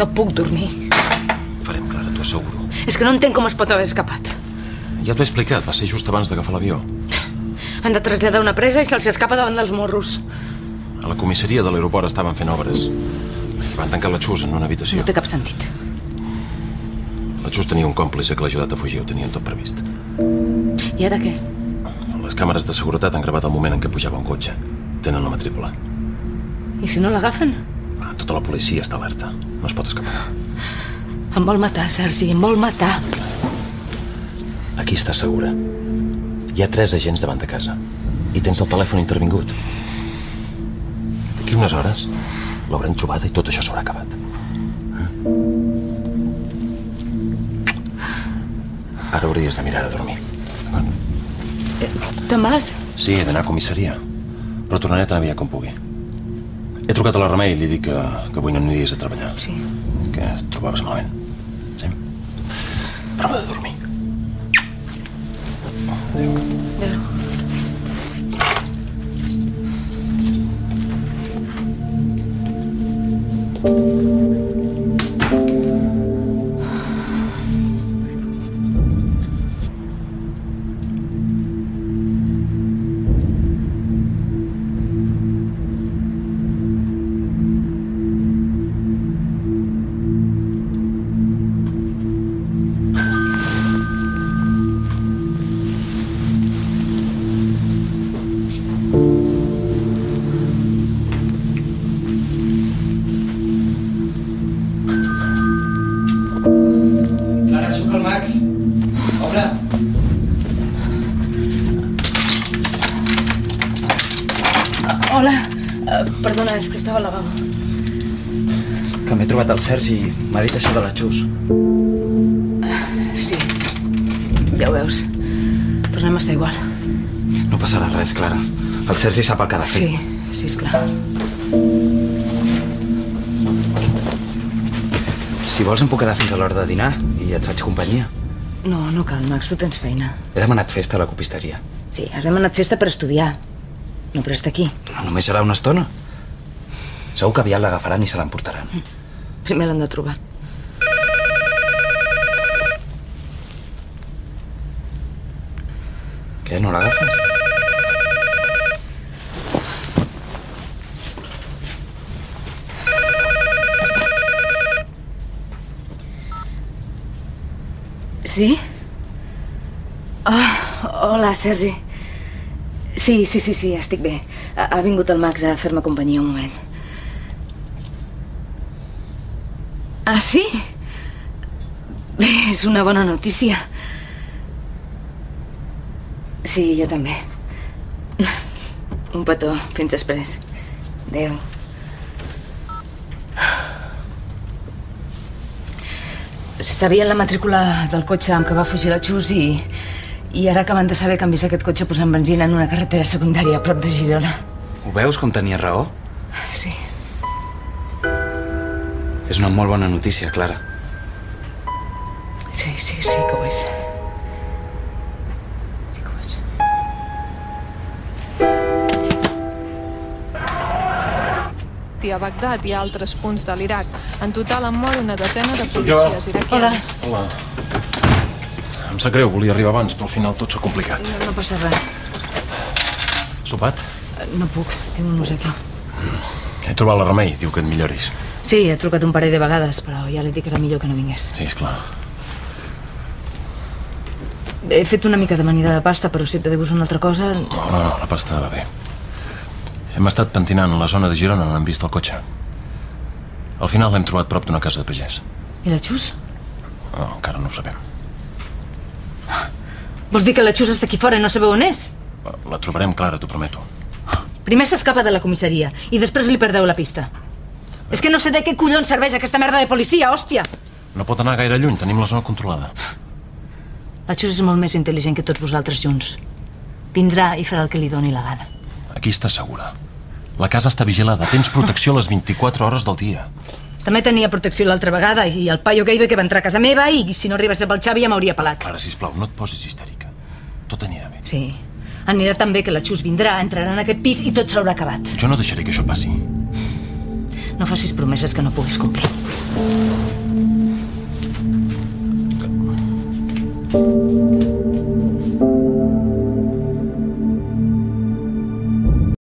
No puc dormir. Ho farem, Clara, t'ho asseguro. És que no entenc com es pot haver escapat. Ja t'ho he explicat, va ser just abans d'agafar l'avió. Han de traslladar una presa i se'ls escapa davant dels morros. A la comissaria de l'aeroport estaven fent obres. Van tancar la Xus en una habitació. No té cap sentit. La Xus tenia un còmplice que l'ha ajudat a fugir, ho tenien tot previst. I ara què? Les càmeres de seguretat han gravat el moment en què pujava un cotxe. Tenen la matrícula. I si no l'agafen? Tota la policia està alerta. No es pot escapar. Em vol matar, Sergi, em vol matar. Aquí està segura. Hi ha 3 agents davant de casa. I tens el telèfon intervingut. D'aquí unes hores l'haurem trobada i tot això s'haurà acabat. Ara hauries de mirar de dormir. Te'n vas? Sí, he d'anar a comissaria. Però tornaré tan aviat com pugui. He trucat a la Remei i li dic que avui no aniries a treballar. Sí. Que et trobaves malament. Sí? Prova de dormir. Adéu. Adéu. Perdona, és que estava al lavabo. És que m'he trobat el Sergi i m'ha dit això de la Xus. Sí, ja ho veus. Tornem a estar igual. No passarà res, Clara. El Sergi sap el que ha de fer. Sí, esclar. Si vols em puc quedar fins a l'hora de dinar i et faig companyia. No, no cal, Max, tu tens feina. He demanat festa a la copisteria. Sí, has demanat festa per estudiar. No per estar aquí. No, només serà una estona. Segur que aviat l'agafaran i se l'emportaran. Primer l'han de trobar. Què, no l'agafes? Sí? Hola, Sergi. Sí, estic bé. Ha vingut el Max a fer-me companyia un moment. Ah, sí? Bé, és una bona notícia. Sí, jo també. Un petó. Fins després. Adéu. Sabien la matrícula del cotxe amb què va fugir la Xus i ara acaben de saber que han vist aquest cotxe posant benzina en una carretera secundària a prop de Girona. Ho veus com tenia raó? Sí. És una molt bona notícia, Clara. Sí que ho és. Sí que ho és. A Bagdad i a altres punts de l'Iraq. En total han mort una desena de policies iraquians. Hola. Em sap greu, volia arribar abans, però al final tot s'ha complicat. No passa res. Sopat? No puc, tinc un obsequi. He trobat la Remei, diu que et milloris. Sí, he trucat un parell de vegades, però ja li dic que era millor que no vingués. Sí, esclar. He fet una mica d'amanida de pasta, però si et deus una altra cosa... No, la pasta va bé. Hem estat pentinant a la zona de Girona on hem vist el cotxe. Al final l'hem trobat prop d'una casa de pagès. I la Xus? No, encara no ho sabem. Vols dir que la Xus està aquí fora i no sabeu on és? La trobarem, Clara, t'ho prometo. Primer s'escapa de la comissaria i després li perdeu la pista. És que no sé de què collons serveix aquesta merda de policia, hòstia! No pot anar gaire lluny, tenim la zona controlada. La Xus és molt més intel·ligent que tots vosaltres junts. Vindrà i farà el que li doni la gana. Aquí estàs segura. La casa està vigilada, tens protecció a les 24 hores del dia. També tenia protecció l'altra vegada i el paio gaibe que va entrar a casa meva i si no arribés pel Xavi ja m'hauria pelat. Clara, sisplau, no et posis histèrica. Tot anirà bé. Sí. Anirà tan bé que la Xus vindrà, entrarà en aquest pis i tot s'haurà acabat. Jo no deixaré que això passi. No facis promeses que no puguis complir.